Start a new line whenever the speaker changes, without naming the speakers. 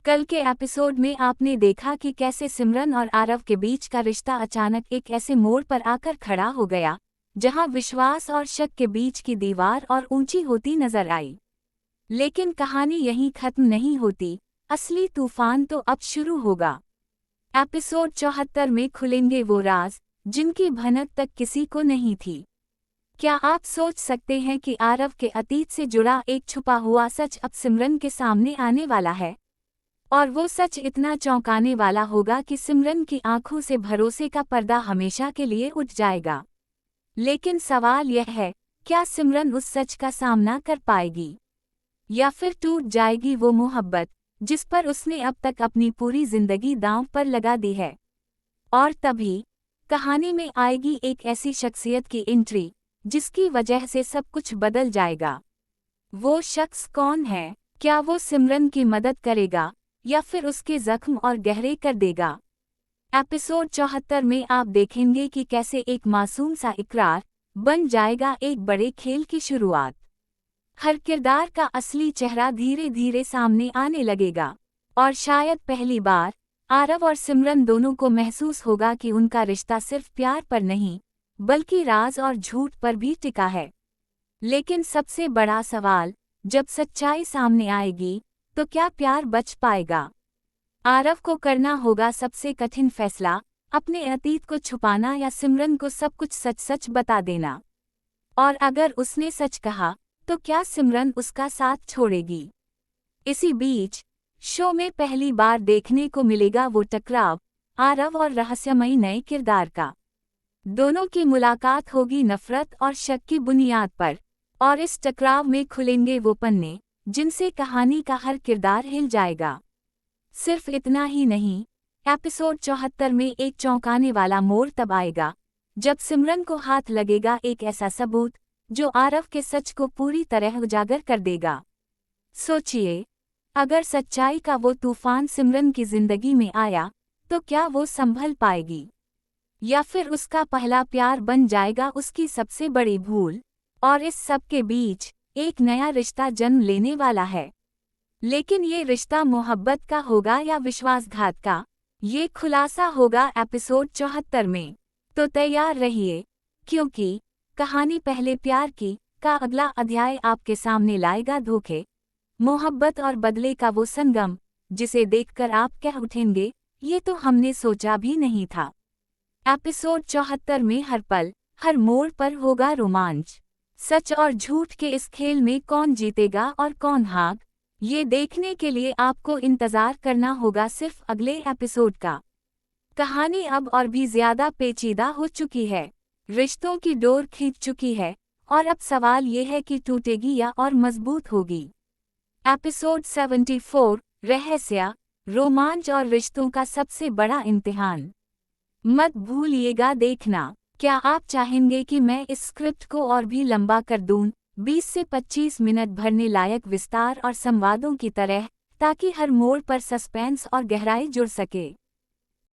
कल के एपिसोड में आपने देखा कि कैसे सिमरन और आरव के बीच का रिश्ता अचानक एक ऐसे मोड़ पर आकर खड़ा हो गया, जहां विश्वास और शक के बीच की दीवार और ऊंची होती नजर आई। लेकिन कहानी यहीं खत्म नहीं होती, असली तूफान तो अब शुरू होगा। एपिसोड 74 में खुलेंगे वो राज, जिनकी भनक तक किसी को नहीं थी। क्या आप सोच सकते हैं कि आरव के अतीत से जुड़ा एक छुपा हुआ सच अब सिमरन के सामने आने वाला है? और वो सच इतना चौंकाने वाला होगा कि सिमरन की आंखों से भरोसे का पर्दा हमेशा के लिए उठ जाएगा। लेकिन सवाल यह है, क्या सिमरन उस सच का सामना कर पाएगी? या फिर टूट जाएगी वो मोहब्बत, जिस पर उसने अब तक अपनी पूरी जिंदगी दांव पर लगा दी है? और तभी कहानी में आएगी एक ऐसी शख्सियत की एंट्री, जिसकी वजह से सब कुछ बदल जाएगा। वो शख्स कौन है? क्या वो सिमरन की मदद करेगा या फिर उसके जख्म और गहरे कर देगा? एपिसोड 74 में आप देखेंगे कि कैसे एक मासूम सा इकरार बन जाएगा एक बड़े खेल की शुरुआत। हर किरदार का असली चेहरा धीरे धीरे सामने आने लगेगा, और शायद पहली बार आरव और सिमरन दोनों को महसूस होगा कि उनका रिश्ता सिर्फ प्यार पर नहीं, बल्कि राज और झूठ पर भी टिका है। लेकिन सबसे बड़ा सवाल, जब सच्चाई सामने आएगी, तो क्या प्यार बच पाएगा? आरव को करना होगा सबसे कठिन फैसला, अपने अतीत को छुपाना या सिमरन को सब कुछ सच सच बता देना। और अगर उसने सच कहा, तो क्या सिमरन उसका साथ छोड़ेगी? इसी बीच शो में पहली बार देखने को मिलेगा वो टकराव, आरव और रहस्यमयी नए किरदार का। दोनों की मुलाकात होगी नफरत और शक की बुनियाद पर, और इस टकराव में खुलेंगे वो पन्ने जिनसे कहानी का हर किरदार हिल जाएगा। सिर्फ इतना ही नहीं, एपिसोड 74 में एक चौंकाने वाला मोड़ तब आएगा, जब सिमरन को हाथ लगेगा एक ऐसा सबूत जो आरव के सच को पूरी तरह उजागर कर देगा। सोचिए, अगर सच्चाई का वो तूफान सिमरन की जिंदगी में आया, तो क्या वो संभल पाएगी? या फिर उसका पहला प्यार बन जाएगा उसकी सबसे बड़ी भूल? और इस सब के बीच एक नया रिश्ता जन्म लेने वाला है। लेकिन ये रिश्ता मोहब्बत का होगा या विश्वासघात का, ये खुलासा होगा एपिसोड 74 में। तो तैयार रहिए, क्योंकि कहानी पहले प्यार की का अगला अध्याय आपके सामने लाएगा धोखे, मोहब्बत और बदले का वो संगम, जिसे देखकर आप कह उठेंगे, ये तो हमने सोचा भी नहीं था। एपिसोड 74 में हर पल, हर मोड़ पर होगा रोमांच। सच और झूठ के इस खेल में कौन जीतेगा और कौन हार, ये देखने के लिए आपको इंतजार करना होगा सिर्फ अगले एपिसोड का। कहानी अब और भी ज्यादा पेचीदा हो चुकी है, रिश्तों की डोर खींच चुकी है, और अब सवाल ये है कि टूटेगी या और मजबूत होगी। एपिसोड 74, रहस्य, रोमांच और रिश्तों का सबसे बड़ा इम्तिहान। मत भूलिएगा देखना। क्या आप चाहेंगे कि मैं इस स्क्रिप्ट को और भी लंबा कर दूं, 20 से 25 मिनट भरने लायक विस्तार और संवादों की तरह, ताकि हर मोड़ पर सस्पेंस और गहराई जुड़ सके?